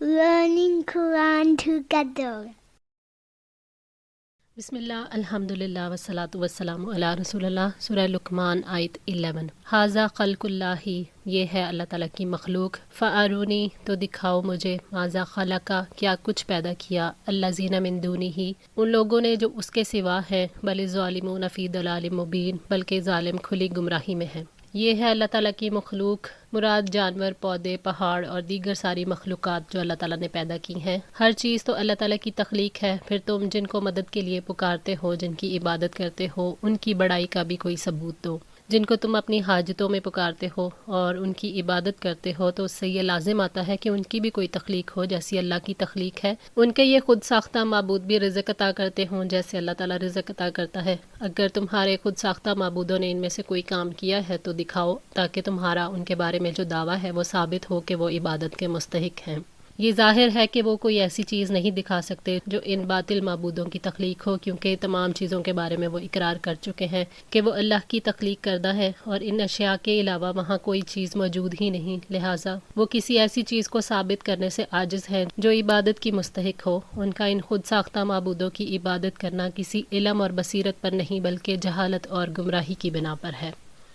learning Quran together. بسم اللہ الحمدللہ والصلاۃ والسلام علی رسول اللہ۔ سورہ لقمان آیت 11۔ ھذا خلق اللہ، یہ ہے اللہ تعالیٰ کی مخلوق۔ فارونی، تو دکھاؤ مجھے، ماذا خلقا، کیا کچھ پیدا کیا، الذین من دونہ، ان لوگوں نے جو اس کے سوا ہے، بل الظالمون فی ضلال مبین، بلکہ ظالم کھلی گمراہی میں ہیں۔ یہ ہے اللہ تعالیٰ کی مخلوق، مراد جانور، پودے، پہاڑ اور دیگر ساری مخلوقات جو اللہ تعالیٰ نے پیدا کی ہیں۔ ہر چیز تو اللہ تعالیٰ کی تخلیق ہے، پھر تم جن کو مدد کے لیے پکارتے ہو، جن کی عبادت کرتے ہو، ان کی بڑائی کا بھی کوئی ثبوت دو۔ جن کو تم اپنی حاجتوں میں پکارتے ہو اور ان کی عبادت کرتے ہو تو اس سے یہ لازم آتا ہے کہ ان کی بھی کوئی تخلیق ہو جیسی اللہ کی تخلیق ہے۔ ان کے یہ خود ساختہ معبود بھی رزق عطا کرتے ہوں جیسے اللہ تعالیٰ رزق عطا کرتا ہے۔ اگر تمہارے خود ساختہ معبودوں نے ان میں سے کوئی کام کیا ہے تو دکھاؤ، تاکہ تمہارا ان کے بارے میں جو دعویٰ ہے وہ ثابت ہو کہ وہ عبادت کے مستحق ہیں۔ یہ ظاہر ہے کہ وہ کوئی ایسی چیز نہیں دکھا سکتے جو ان باطل معبودوں کی تخلیق ہو، کیونکہ تمام چیزوں کے بارے میں وہ اقرار کر چکے ہیں کہ وہ اللہ کی تخلیق کردہ ہے اور ان اشیاء کے علاوہ وہاں کوئی چیز موجود ہی نہیں، لہٰذا وہ کسی ایسی چیز کو ثابت کرنے سے عاجز ہیں جو عبادت کی مستحق ہو۔ ان کا ان خود ساختہ معبودوں کی عبادت کرنا کسی علم اور بصیرت پر نہیں بلکہ جہالت اور گمراہی کی بنا پر ہے۔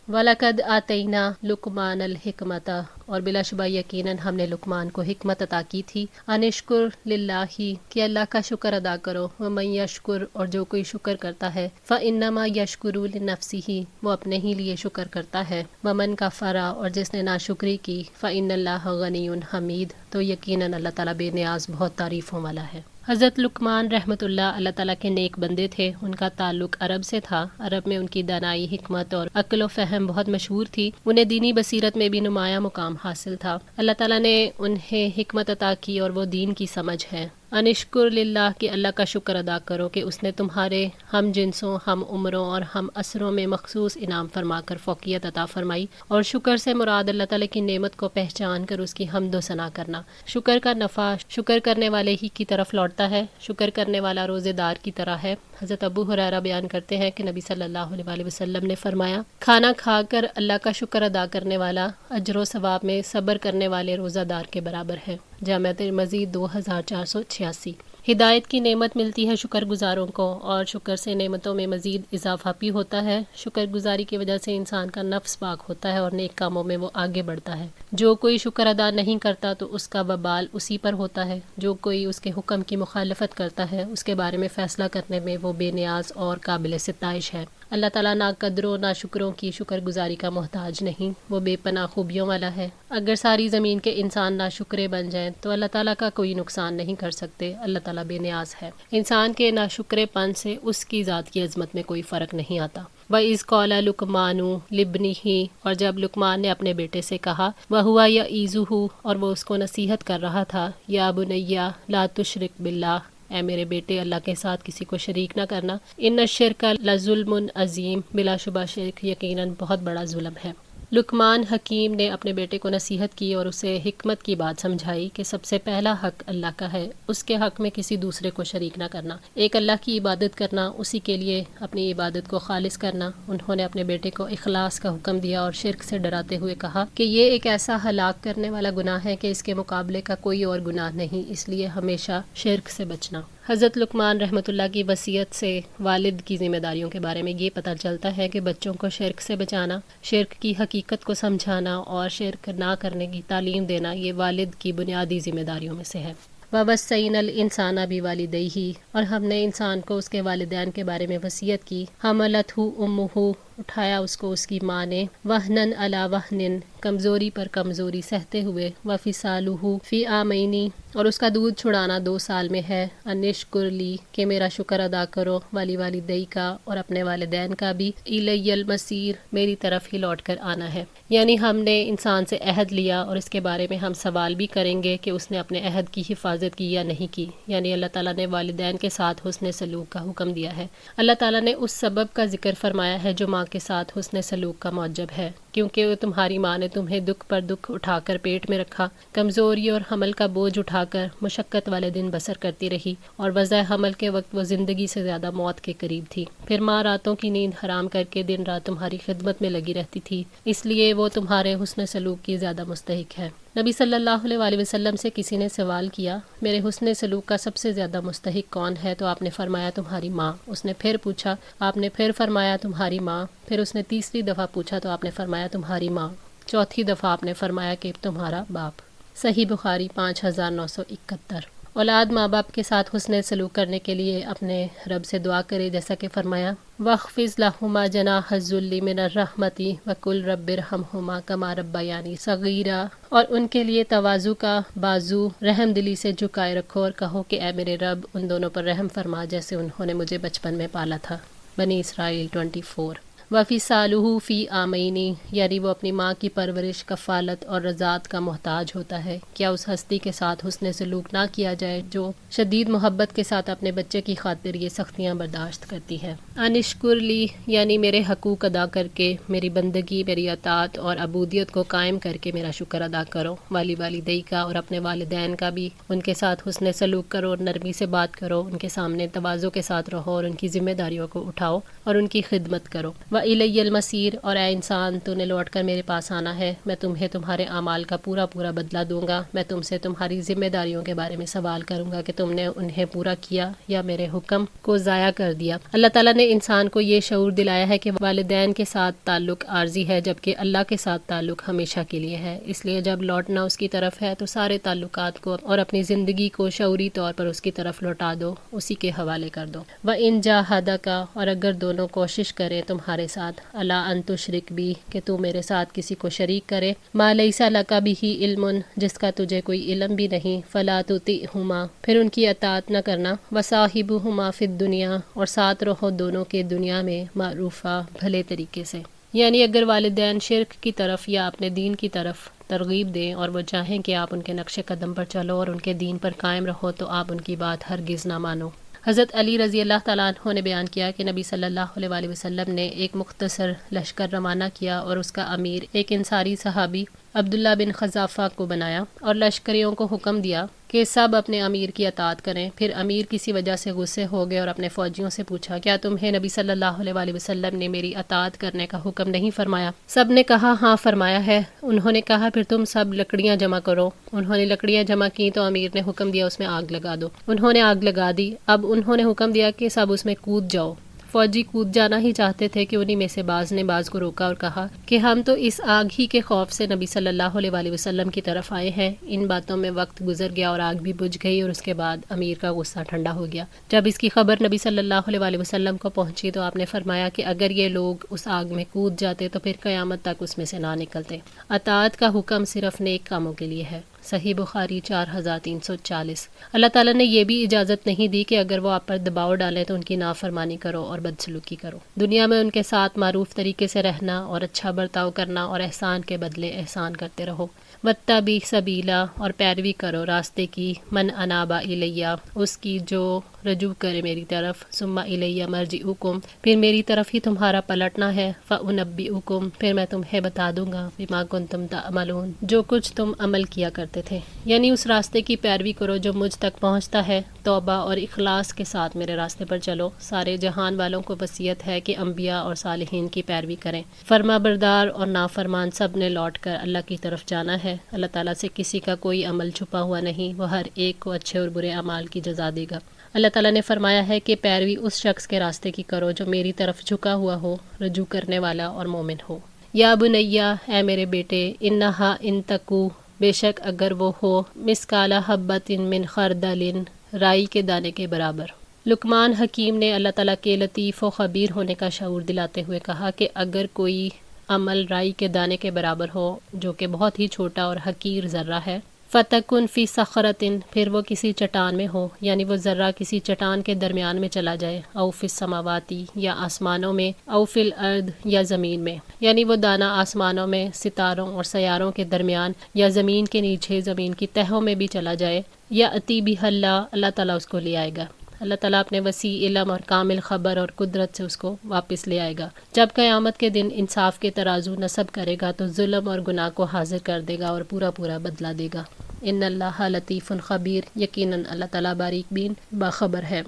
وَلَقَدْ آتَيْنَا لُقْمَانَ الْحِكْمَةَ، اور بلا شبہ یقیناً ہم نے لقمان کو حکمت عطا کی تھی، ان اشکر للہ، کہ اللہ کا شکر ادا کرو، وَمَن یشکر، اور جو کوئی شکر کرتا ہے، فَإِنَّمَا یشکر لِنَفْسِهِ، وہ اپنے ہی لیے شکر کرتا ہے، وَمَن کفر، اور جس نے ناشکری کی، فَإِنَّ اللَّهَ غَنِیٌّ حمید، تو یقیناً اللہ تعالیٰ بے نیاز بہت تعریفوں والا ہے۔ حضرت لقمان رحمۃ اللہ تعالیٰ کے نیک بندے تھے۔ ان کا تعلق عرب سے تھا۔ عرب میں ان کی دانائی، حکمت اور عقل و فہم بہت مشہور تھی۔ انہیں دینی بصیرت میں بھی نمایاں مقام حاصل تھا۔ اللہ تعالیٰ نے انہیں حکمت عطا کی اور وہ دین کی سمجھ ہے۔ انشکر للہ، کہ اللہ کا شکر ادا کرو کہ اس نے تمہارے ہم جنسوں، ہم عمروں اور ہم عصروں میں مخصوص انعام فرما کر فوقیت عطا فرمائی۔ اور شکر سے مراد اللہ تعالیٰ کی نعمت کو پہچان کر اس کی حمد و ثنا کرنا۔ شکر کا نفع شکر کرنے والے ہی کی طرف لوٹتا ہے۔ شکر کرنے والا روزے دار کی طرح ہے۔ حضرت ابو ہریرہ بیان کرتے ہیں کہ نبی صلی اللہ علیہ وسلم نے فرمایا، کھانا کھا کر اللہ کا شکر ادا کرنے والا اجر و ثواب میں صبر کرنے والے روزہ دار کے برابر ہے۔ جامع ترمذی 2486۔ ہدایت کی نعمت ملتی ہے شکر گزاروں کو، اور شکر سے نعمتوں میں مزید اضافہ بھی ہوتا ہے۔ شکر گزاری کی وجہ سے انسان کا نفس پاک ہوتا ہے اور نیک کاموں میں وہ آگے بڑھتا ہے۔ جو کوئی شکر ادا نہیں کرتا تو اس کا وبال اسی پر ہوتا ہے۔ جو کوئی اس کے حکم کی مخالفت کرتا ہے اس کے بارے میں فیصلہ کرنے میں وہ بے نیاز اور قابل ستائش ہے۔ اللہ تعالیٰ نا قدروں نا شکروں کی شکر گزاری کا محتاج نہیں، وہ بے پناہ خوبیوں والا ہے۔ اگر ساری زمین کے انسان نا شکرے بن جائیں تو اللہ تعالیٰ کا کوئی نقصان نہیں کر سکتے۔ اللہ تعالیٰ بے نیاز ہے۔ انسان کے نا شکرے پن سے اس کی ذات کی عظمت میں کوئی فرق نہیں آتا۔ وَإِذْ قَالَ لُقْمَانُ لِابْنِهِ، اور جب لقمان نے اپنے بیٹے سے کہا، وَهُوَ يَعِظُهُ، اور وہ اس کو نصیحت کر رہا تھا، یا بنیا لا تشرک باللہ، اے میرے بیٹے اللہ کے ساتھ کسی کو شریک نہ کرنا، ان الشرک لظلم عظیم، بلا شبہ شرک یقیناً بہت بڑا ظلم ہے۔ لقمان حکیم نے اپنے بیٹے کو نصیحت کی اور اسے حکمت کی بات سمجھائی کہ سب سے پہلا حق اللہ کا ہے، اس کے حق میں کسی دوسرے کو شریک نہ کرنا، ایک اللہ کی عبادت کرنا، اسی کے لیے اپنی عبادت کو خالص کرنا۔ انہوں نے اپنے بیٹے کو اخلاص کا حکم دیا اور شرک سے ڈراتے ہوئے کہا کہ یہ ایک ایسا ہلاک کرنے والا گناہ ہے کہ اس کے مقابلے کا کوئی اور گناہ نہیں، اس لیے ہمیشہ شرک سے بچنا۔ حضرت لقمان رحمۃ اللہ کی وصیت سے والد کی ذمہ داریوں کے بارے میں یہ پتہ چلتا ہے کہ بچوں کو شرک سے بچانا، شرک کی حقیقت کو سمجھانا اور شرک نہ کرنے کی تعلیم دینا یہ والد کی بنیادی ذمہ داریوں میں سے ہے۔ وَوَصَّيْنَا الْإِنسَانَ بِوَالِدَيْهِ، اور ہم نے انسان کو اس کے والدین کے بارے میں وصیت کی، حَمَلَتْهُ أُمُّهُ، اٹھایا اس کو اس کی ماں نے، وَهْنًا عَلَى وَهْنٍ، کمزوری پر کمزوری سہتے ہوئے، وَفِصَالُهُ فِي عَامَيْنِ، اور اس کا دودھ چھڑانا 2 سال میں ہے، ان اشکر لی، کہ میرا شکر ادا کرو، والی والدئی کا، اور اپنے والدین کا بھی، الی المصیر، میری طرف ہی لوٹ کر آنا ہے۔ یعنی ہم نے انسان سے عہد لیا اور اس کے بارے میں ہم سوال بھی کریں گے کہ اس نے اپنے عہد کی حفاظت کی یا نہیں کی۔ یعنی اللہ تعالیٰ نے والدین کے ساتھ حسن سلوک کا حکم دیا ہے۔ اللہ تعالیٰ نے اس سبب کا ذکر فرمایا ہے جو ماں کے ساتھ حسن سلوک کا موجب ہے، کیونکہ تمہاری ماں نے تمہیں دکھ پر دکھ اٹھا کر پیٹ میں رکھا، کمزوری اور حمل کا بوجھ اٹھا کر مشقت والے دن بسر کرتی رہی، اور وضع حمل کے وقت وہ زندگی سے زیادہ موت کے قریب تھی۔ پھر ماں راتوں کی نیند حرام کر کے دن رات تمہاری خدمت میں لگی رہتی تھی، اس لیے وہ تمہارے حسن سلوک کی زیادہ مستحق ہے۔ نبی صلی اللہ علیہ وآلہ وسلم سے کسی نے سوال کیا میرے حسن سلوک کا سب سے زیادہ مستحق کون ہے؟ تو آپ نے فرمایا تمہاری ماں۔ اس نے پھر پوچھا، آپ نے پھر فرمایا تمہاری ماں۔ پھر اس نے تیسری دفعہ پوچھا تو آپ نے فرمایا تمہاری ماں۔ چوتھی دفعہ آپ نے فرمایا کہ تمہارا باپ۔ صحیح بخاری 5971۔ اولاد ماں باپ کے ساتھ حسن سلوک کرنے کے لیے اپنے رب سے دعا کرے، جیسا کہ فرمایا وَاخْفِضْ لَهُمَا جَنَاحَ الذُّلِّ مِنَ الرَّحْمَةِ وَقُلْ رَبِّ ارْحَمْهُمَا كَمَا رَبَّيَانِي صَغِيرًا، اور ان کے لیے تواضع کا بازو رحم دلی سے جھکائے رکھو اور کہو کہ اے میرے رب ان دونوں پر رحم فرما جیسے انہوں نے مجھے بچپن میں پالا تھا۔ بنی اسرائیل 24۔ وَفِصَالُهُ فِي عَامَيْنِ، یعنی وہ اپنی ماں کی پرورش، کفالت اور رضاعت کا محتاج ہوتا ہے۔ کیا اس ہستی کے ساتھ حسن سلوک نہ کیا جائے جو شدید محبت کے ساتھ اپنے بچے کی خاطر یہ سختیاں برداشت کرتی ہے۔ انشکر لی، یعنی میرے حقوق ادا کر کے میری بندگی، میری اطاعت اور عبودیت کو قائم کر کے میرا شکر ادا کرو۔ والی والدی کا، اور اپنے والدین کا بھی، ان کے ساتھ حسن سلوک کرو اور نرمی سے بات کرو، ان کے سامنے تواضع کے ساتھ رہو اور ان کی ذمہ داریوں کو اٹھاؤ اور ان کی خدمت کرو۔ وَإِلَيَّ الْمَصِيرُ، اور اے انسان تو نے لوٹ کر میرے پاس آنا ہے، میں تمہیں تمہارے اعمال کا پورا پورا بدلہ دوں گا۔ میں تم سے تمہاری ذمہ داریوں کے بارے میں سوال کروں گا کہ تم نے انہیں پورا کیا یا میرے حکم کو ضائع کر دیا۔ اللہ تعالیٰ نے انسان کو یہ شعور دلایا ہے کہ والدین کے ساتھ تعلق عارضی ہے جبکہ اللہ کے ساتھ تعلق ہمیشہ کے لیے ہے، اس لیے جب لوٹنا اس کی طرف ہے تو سارے تعلقات کو اور اپنی زندگی کو شعوری طور پر اس کی طرف لوٹا دو، اسی کے حوالے کر دو۔ وَإِن جَاهَدَاكَ، اور اگر دونوں کوشش کریں تمہارے ساتھ، الا ان تشرک بی، کہ تو میرے ساتھ کسی کو شریک کرے، ما لیس لک بہ علم، جس کا تجھے کوئی علم بھی نہیں، فلا تطیعہما، پھر ان کی اطاعت نہ کرنا، وصاحبہما فی الدنیا، اور ساتھ رہو دونوں کے دنیا میں، معروفہ، بھلے طریقے سے۔ یعنی اگر والدین شرک کی طرف یا اپنے دین کی طرف ترغیب دیں اور وہ چاہیں کہ آپ ان کے نقش قدم پر چلو اور ان کے دین پر قائم رہو تو آپ ان کی بات ہرگز نہ مانو۔ حضرت علی رضی اللہ تعالیٰ عنہ نے بیان کیا کہ نبی صلی اللہ علیہ وآلہ وسلم نے ایک مختصر لشکر روانہ کیا اور اس کا امیر ایک انصاری صحابی عبداللہ بن خزافہ کو بنایا اور لشکریوں کو حکم دیا کہ سب اپنے امیر کی اطاعت کریں۔ پھر امیر کسی وجہ سے غصے ہو گئے اور اپنے فوجیوں سے پوچھا کیا تمہیں نبی صلی اللہ علیہ وآلہ وسلم نے میری اطاعت کرنے کا حکم نہیں فرمایا؟ سب نے کہا ہاں فرمایا ہے۔ انہوں نے کہا پھر تم سب لکڑیاں جمع کرو۔ انہوں نے لکڑیاں جمع کی تو امیر نے حکم دیا اس میں آگ لگا دو۔ انہوں نے آگ لگا دی۔ اب انہوں نے حکم دیا کہ سب اس میں کود جاؤ۔ فوجی کود جانا ہی چاہتے تھے کہ انہی میں سے بعض نے بعض کو روکا اور کہا کہ ہم تو اس آگ ہی کے خوف سے نبی صلی اللہ علیہ وآلہ وسلم کی طرف آئے ہیں۔ ان باتوں میں وقت گزر گیا اور آگ بھی بجھ گئی اور اس کے بعد امیر کا غصہ ٹھنڈا ہو گیا۔ جب اس کی خبر نبی صلی اللہ علیہ وآلہ وسلم کو پہنچی تو آپ نے فرمایا کہ اگر یہ لوگ اس آگ میں کود جاتے تو پھر قیامت تک اس میں سے نہ نکلتے۔ اطاعت کا حکم صرف نیک کاموں کے لیے ہے۔ صحیح بخاری 4340۔ اللہ تعالیٰ نے یہ بھی اجازت نہیں دی کہ اگر وہ آپ پر دباؤ ڈالیں تو ان کی نافرمانی کرو اور بدسلوکی کرو۔ دنیا میں ان کے ساتھ معروف طریقے سے رہنا اور اچھا برتاؤ کرنا اور احسان کے بدلے احسان کرتے رہو۔ واتبع سبیلا، اور پیروی کرو راستے کی، من انابا الیہ، اس کی جو رجوع کرے میری طرف، ثم الیہ مرجعکم، پھر میری طرف ہی تمہارا پلٹنا ہے، فانبئکم، پھر میں تمہیں بتا دوں گا، بما کنتم تعملون، جو کچھ تم عمل کیا کرتے تھے۔ یعنی اس راستے کی پیروی کرو جو مجھ تک پہنچتا ہے، توبہ اور اخلاص کے ساتھ میرے راستے پر چلو۔ سارے جہان والوں کو وصیت ہے کہ انبیاء اور صالحین کی پیروی کریں۔ فرما بردار اور نافرمان سب نے لوٹ کر اللہ کی طرف جانا ہے۔ اللہ تعالیٰ سے کسی کا کوئی عمل چھپا ہوا نہیں، وہ ہر ایک کو اچھے اور برے اعمال کی جزا دے گا۔ اللہ تعالیٰ نے فرمایا ہے کہ پیروی اس شخص کے راستے کی کرو جو میری طرف جھکا ہوا ہو، رجوع کرنے والا اور مومن ہو۔ یا بنیا، اے میرے بیٹے، انہا ان تکو، بے شک اگر وہ ہو، مثقال حبۃ من خردل، رائی کے دانے کے برابر۔ لقمان حکیم نے اللہ تعالیٰ کے لطیف و خبیر ہونے کا شعور دلاتے ہوئے کہا کہ اگر کوئی عمل رائی کے دانے کے برابر ہو جو کہ بہت ہی چھوٹا اور حقیر ذرہ ہے، فتکن فی صخرۃ، پھر وہ کسی چٹان میں ہو، یعنی وہ ذرہ کسی چٹان کے درمیان میں چلا جائے، او فی السماواتی، یا آسمانوں میں، او فی الارض، یا زمین میں، یعنی وہ دانہ آسمانوں میں ستاروں اور سیاروں کے درمیان یا زمین کے نیچے زمین کی تہوں میں بھی چلا جائے، یا اتی بہ اللہ، اللہ تعالیٰ اس کو لے آئے گا۔ اللہ تعالیٰ اپنے وسیع علم اور کامل خبر اور قدرت سے اس کو واپس لے آئے گا۔ جب قیامت کے دن انصاف کے ترازو نصب کرے گا تو ظلم اور گناہ کو حاضر کر دے گا اور پورا پورا بدلہ دے گا۔ ان اللہ لطیف خبیر، یقیناً اللہ تعالیٰ باریک بین باخبر ہے۔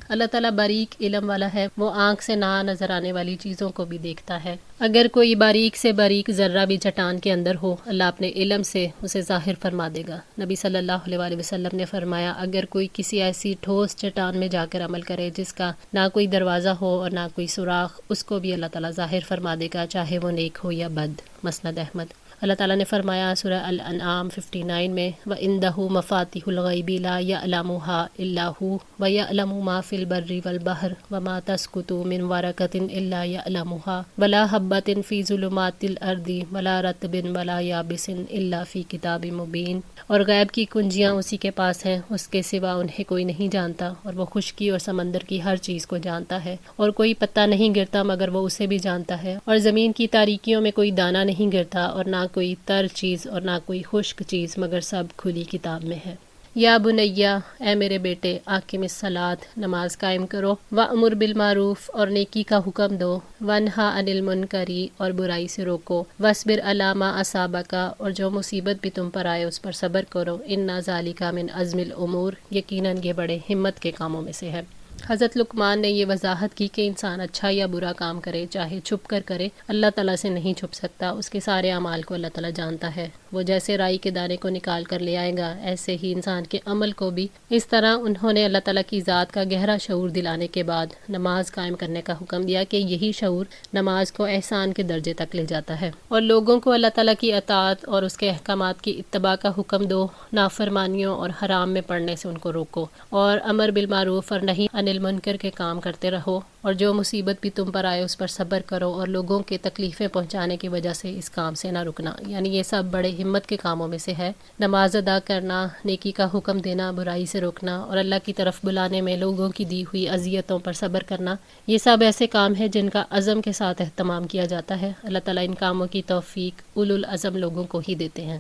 اللہ تعالیٰ باریک علم والا ہے، وہ آنکھ سے نہ نظر آنے والی چیزوں کو بھی دیکھتا ہے۔ اگر کوئی باریک سے باریک ذرہ بھی چٹان کے اندر ہو، اللہ اپنے علم سے اسے ظاہر فرما دے گا۔ نبی صلی اللہ علیہ وآلہ وسلم نے فرمایا، اگر کوئی کسی ایسی ٹھوس چٹان میں جا کر عمل کرے جس کا نہ کوئی دروازہ ہو اور نہ کوئی سوراخ، اس کو بھی اللہ تعالیٰ ظاہر فرما دے گا، چاہے وہ نیک ہو یا بد۔ مسند احمد۔ اللہ تعالیٰ نے فرمایا سورہ الانعام 59 میں، وَعِندَهُ مَفَاتِحُ الْغَيْبِ لَا يَعْلَمُهَا إِلَّا هُوَ وَيَعْلَمُ مَا فِي الْبَرِّ وَالْبَحْرِ وَمَا تَسْقُطُ مِنْ وَرَقَةٍ إِلَّا يَعْلَمُهَا وَلَا حَبَّةٍ فِي ظُلُمَاتِ الْأَرْضِ وَلَا رَطْبٍ وَلَا يَابِسٍ إِلَّا فِي كِتَابٍ مُبِينٍ۔ اور غیب کی کنجیاں اسی کے پاس ہیں، اس کے سوا انہیں کوئی نہیں جانتا، اور وہ خشکی اور سمندر کی ہر چیز کو جانتا ہے، اور کوئی پتا نہیں گرتا مگر وہ اسے بھی جانتا ہے، اور زمین کی تاریکیوں میں کوئی دانہ نہیں گرتا، اور نہ کوئی تر چیز اور نہ کوئی خشک چیز مگر سب کھلی کتاب میں ہے۔ یا بنیا، اے میرے بیٹے، اقم الصلاۃ، نماز قائم کرو، وامر بالمعروف، اور نیکی کا حکم دو، ونہا عن المنکر، اور برائی سے روکو، واصبر علی ما اصابک، اور جو مصیبت بھی تم پر آئے اس پر صبر کرو، ان ذالک من عزم الامور، یقیناً یہ بڑے ہمت کے کاموں میں سے ہے۔ حضرت لقمان نے یہ وضاحت کی کہ انسان اچھا یا برا کام کرے، چاہے چھپ کر کرے، اللہ تعالیٰ سے نہیں چھپ سکتا، اس کے سارے اعمال کو اللہ تعالیٰ جانتا ہے۔ وہ جیسے رائی کے دانے کو نکال کر لے آئے گا، ایسے ہی انسان کے عمل کو بھی۔ اس طرح انہوں نے اللہ تعالیٰ کی ذات کا گہرا شعور دلانے کے بعد نماز قائم کرنے کا حکم دیا کہ یہی شعور نماز کو احسان کے درجے تک لے جاتا ہے، اور لوگوں کو اللہ تعالیٰ کی اطاعت اور اس کے احکامات کی اتباع کا حکم دو، نافرمانیوں اور حرام میں پڑنے سے ان کو روکو، اور امر بالمعروف اور نہی عن المنکر کے کام کرتے رہو، اور جو مصیبت بھی تم پر آئے اس پر صبر کرو، اور لوگوں کے تکلیفیں پہنچانے کی وجہ سے اس کام سے نہ رکنا۔ یعنی یہ سب بڑے ہمت کے کاموں میں سے ہے۔ نماز ادا کرنا، نیکی کا حکم دینا، برائی سے روکنا، اور اللہ کی طرف بلانے میں لوگوں کی دی ہوئی اذیتوں پر صبر کرنا، یہ سب ایسے کام ہیں جن کا عزم کے ساتھ اہتمام کیا جاتا ہے۔ اللہ تعالیٰ ان کاموں کی توفیق اولو العزم لوگوں کو ہی دیتے ہیں۔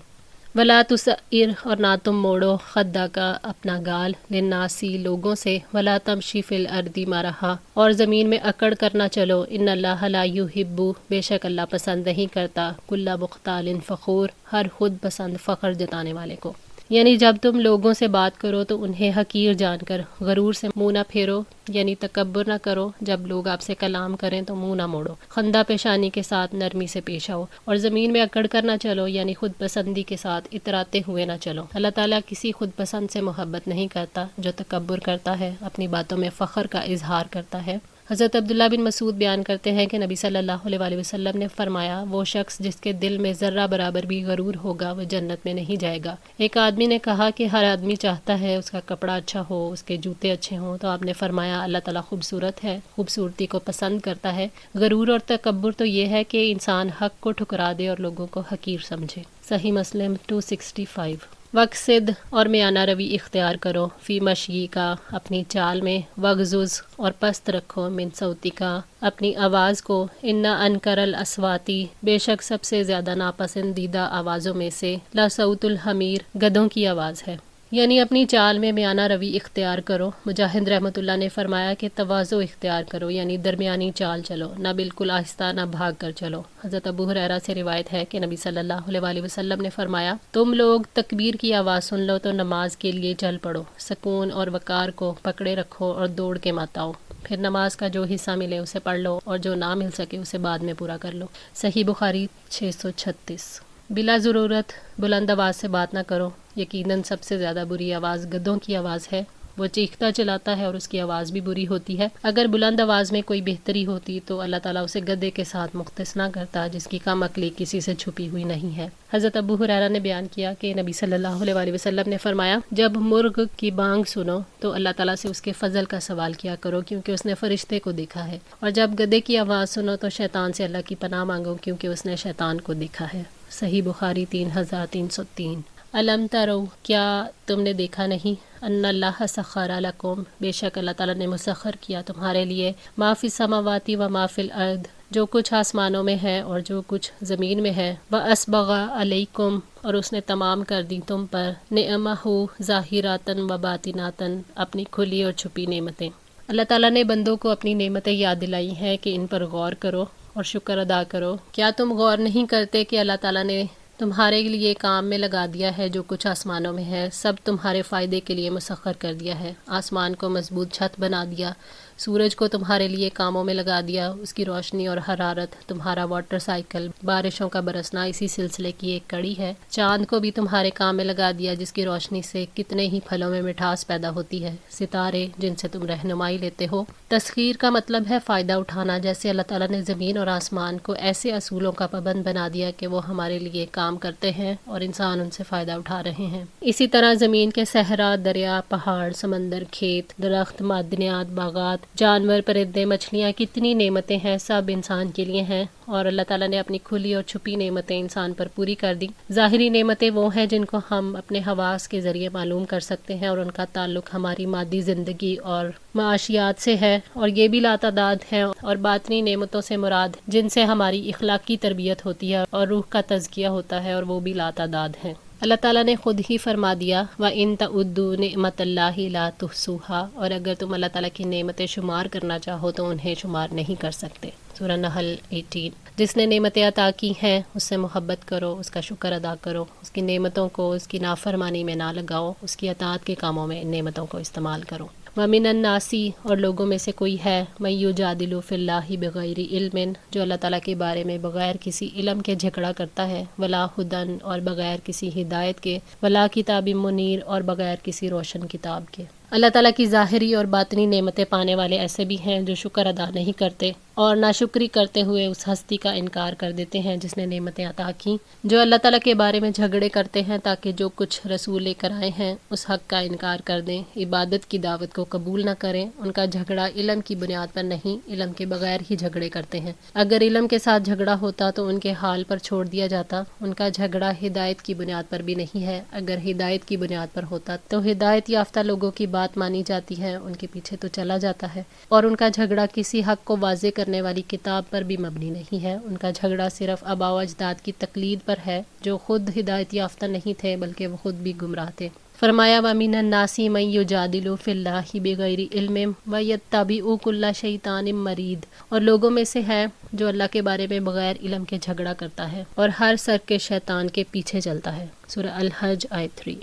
ولا تسعر، اور نہ تم موڑو، خدا کا اپنا گال، للناسی لوگوں سے، ولا تمشی فی الارض مرحا، اور زمین میں اکڑ کرنا چلو، ان اللہ لا یحب، بے شک اللہ پسند نہیں کرتا، کل مختال فخور، ہر خود پسند فخر جتانے والے کو۔ یعنی جب تم لوگوں سے بات کرو تو انہیں حقیر جان کر غرور سے منہ نہ پھیرو، یعنی تکبر نہ کرو، جب لوگ آپ سے کلام کریں تو منہ نہ موڑو، خندہ پیشانی کے ساتھ نرمی سے پیش آؤ، اور زمین میں اکڑ کر نہ چلو، یعنی خود پسندی کے ساتھ اتراتے ہوئے نہ چلو۔ اللہ تعالیٰ کسی خود پسند سے محبت نہیں کرتا جو تکبر کرتا ہے، اپنی باتوں میں فخر کا اظہار کرتا ہے۔ حضرت عبداللہ بن مسعود بیان کرتے ہیں کہ نبی صلی اللہ علیہ وآلہ وسلم نے فرمایا، وہ شخص جس کے دل میں ذرہ برابر بھی غرور ہوگا وہ جنت میں نہیں جائے گا۔ ایک آدمی نے کہا کہ ہر آدمی چاہتا ہے اس کا کپڑا اچھا ہو، اس کے جوتے اچھے ہوں، تو آپ نے فرمایا اللہ تعالیٰ خوبصورت ہے، خوبصورتی کو پسند کرتا ہے۔ غرور اور تکبر تو یہ ہے کہ انسان حق کو ٹھکرا دے اور لوگوں کو حقیر سمجھے۔ صحیح مسلم 265۔ وقصد، اور میانہ روی اختیار کرو، فی مشی کا، اپنی چال میں، وغزز، اور پست رکھو، من صوتی کا، اپنی آواز کو، ان انکر الاصواتی، بے شک سب سے زیادہ ناپسندیدہ آوازوں میں سے، لصوت الحمیر، گدھوں کی آواز ہے۔ یعنی اپنی چال میں میانہ روی اختیار کرو۔ مجاہد رحمۃ اللہ نے فرمایا کہ تواضع اختیار کرو، یعنی درمیانی چال چلو، نہ بالکل آہستہ نہ بھاگ کر چلو۔ حضرت ابو ہریرہ سے روایت ہے کہ نبی صلی اللہ علیہ وآلہ وسلم نے فرمایا، تم لوگ تکبیر کی آواز سن لو تو نماز کے لیے چل پڑو، سکون اور وقار کو پکڑے رکھو اور دوڑ کے مت آؤ، پھر نماز کا جو حصہ ملے اسے پڑھ لو، اور جو نہ مل سکے اسے بعد میں پورا کر لو۔ صحیح بخاری 636۔ بلا ضرورت بلند آواز سے بات نہ کرو، یقیناً سب سے زیادہ بری آواز گدھوں کی آواز ہے، وہ چیختا چلاتا ہے اور اس کی آواز بھی بری ہوتی ہے۔ اگر بلند آواز میں کوئی بہتری ہوتی تو اللہ تعالیٰ اسے گدھے کے ساتھ مختص نہ کرتا جس کی کم عقلی کسی سے چھپی ہوئی نہیں ہے۔ حضرت ابو ہریرہ نے بیان کیا کہ نبی صلی اللہ علیہ وآلہ وسلم نے فرمایا، جب مرغ کی بانگ سنو تو اللہ تعالیٰ سے اس کے فضل کا سوال کیا کرو کیونکہ اس نے فرشتے کو دیکھا ہے، اور جب گدھے کی آواز سنو تو شیطان سے اللہ کی پناہ مانگو کیونکہ اس نے شیطان کو دیکھا ہے۔ صحیح بخاری 3303۔ الم ترو، کیا تم نے دیکھا نہیں، ان اللہ سخر لکم، بے شک اللہ تعالیٰ نے مسخر کیا تمہارے لیے، ما فی السماوات و ما فی الارض، جو کچھ آسمانوں میں ہے اور جو کچھ زمین میں ہے، واسبغ علیکم، اور اس نے تمام کر دی تم پر، نعمہ ظاہراتن و باطناتن، اپنی کھلی اور چھپی نعمتیں۔ اللہ تعالیٰ نے بندوں کو اپنی نعمتیں یاد دلائی ہیں کہ ان پر غور کرو اور شکر ادا کرو۔ کیا تم غور نہیں کرتے کہ اللہ تعالیٰ نے تمہارے لیے کام میں لگا دیا ہے جو کچھ آسمانوں میں ہے، سب تمہارے فائدے کے لیے مسخر کر دیا ہے۔ آسمان کو مضبوط چھت بنا دیا، سورج کو تمہارے لیے کاموں میں لگا دیا، اس کی روشنی اور حرارت تمہارا واٹر سائیکل، بارشوں کا برسنا اسی سلسلے کی ایک کڑی ہے۔ چاند کو بھی تمہارے کام میں لگا دیا، جس کی روشنی سے کتنے ہی پھلوں میں مٹھاس پیدا ہوتی ہے۔ ستارے جن سے تم رہنمائی لیتے ہو۔ تسخیر کا مطلب ہے فائدہ اٹھانا، جیسے اللہ تعالیٰ نے زمین اور آسمان کو ایسے اصولوں کا پابند بنا دیا کہ وہ ہمارے لیے کام کرتے ہیں اور انسان ان سے فائدہ اٹھا رہے ہیں۔ اسی طرح زمین کے صحرا، دریا، پہاڑ، سمندر، کھیت، درخت، معدنیات، باغات، جانور، پرندے، مچھلیاں، کتنی نعمتیں ہیں، سب انسان کے لیے ہیں، اور اللہ تعالیٰ نے اپنی کھلی اور چھپی نعمتیں انسان پر پوری کر دی۔ ظاہری نعمتیں وہ ہیں جن کو ہم اپنے حواس کے ذریعے معلوم کر سکتے ہیں، اور ان کا تعلق ہماری مادی زندگی اور معاشیات سے ہے، اور یہ بھی لاتعداد ہیں، اور باطنی نعمتوں سے مراد جن سے ہماری اخلاقی تربیت ہوتی ہے اور روح کا تزکیہ ہوتا ہے، اور وہ بھی لاتعداد ہیں۔ اللہ تعالیٰ نے خود ہی فرما دیا وَإِن تَعُدُّوا نِعْمَتَ اللَّهِ لَا تُحْصُوهَا، اور اگر تم اللہ تعالیٰ کی نعمتیں شمار کرنا چاہو تو انہیں شمار نہیں کر سکتے۔ سورہ نحل 18۔ جس نے نعمتیں عطا کی ہیں اس سے محبت کرو، اس کا شکر ادا کرو، اس کی نعمتوں کو اس کی نافرمانی میں نہ لگاؤ، اس کی اطاعت کے کاموں میں ان نعمتوں کو استعمال کرو۔ وَمِنَ النَّاسِ، اور لوگوں میں سے کوئی ہے، مَن یُجادِلُ فِی اللَّہِ بِغَیْرِ عِلْمٍ، جو اللہ تعالیٰ کے بارے میں بغیر کسی علم کے جھگڑا کرتا ہے، وَلَا ھُدًى، اور بغیر کسی ہدایت کے، وَلَا کِتَابٍ مُنِیرٍ، اور بغیر کسی روشن کتاب کے۔ اللہ تعالیٰ کی ظاہری اور باطنی نعمتیں پانے والے ایسے بھی ہیں جو شکر ادا نہیں کرتے اور ناشکری کرتے ہوئے اس ہستی کا انکار کر دیتے ہیں جس نے نعمتیں عطا کیں، جو اللہ تعالیٰ کے بارے میں جھگڑے کرتے ہیں تاکہ جو کچھ رسول لے کر آئے ہیں اس حق کا انکار کر دیں، عبادت کی دعوت کو قبول نہ کریں۔ ان کا جھگڑا علم کی بنیاد پر نہیں، علم کے بغیر ہی جھگڑے کرتے ہیں۔ اگر علم کے ساتھ جھگڑا ہوتا تو ان کے حال پر چھوڑ دیا جاتا۔ ان کا جھگڑا ہدایت کی بنیاد پر بھی نہیں ہے، اگر ہدایت کی بنیاد پر ہوتا تو ہدایت یافتہ لوگوں کی بات مانی جاتی ہے، ان کے پیچھے تو چلا جاتا ہے۔ اور ان کا جھگڑا کسی حق کو واضح کرنے والی کتاب پر بھی مبنی نہیں ہے، ان کا جھگڑا صرف آباء و اجداد کی تقلید پر ہے جو خود ہدایت یافتہ نہیں تھے بلکہ وہ خود بھی گمراہ تھے۔ فرمایا وَمِنَ النَّاسِ مَن یُجادِلُ فِی اللَّہِ بِغَیْرِ عِلْمٍ وَیَتَّبِعُ کُلَّ شَیْطَانٍ مَرِیدٍ، اور لوگوں میں سے ہے جو اللہ کے بارے میں بغیر علم کے جھگڑا کرتا ہے اور ہر سرکش شیطان کے پیچھے چلتا ہے۔ سورہ الحج آیت 3۔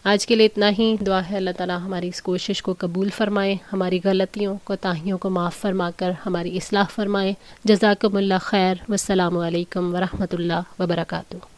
آج کے لیے اتنا ہی۔ دعا ہے اللہ تعالیٰ ہماری اس کوشش کو قبول فرمائے، ہماری غلطیوں کوتاہیوں کو معاف فرما کر ہماری اصلاح فرمائے۔ جزاکم اللہ خیر، والسلام علیکم ورحمۃ اللہ وبرکاتہ۔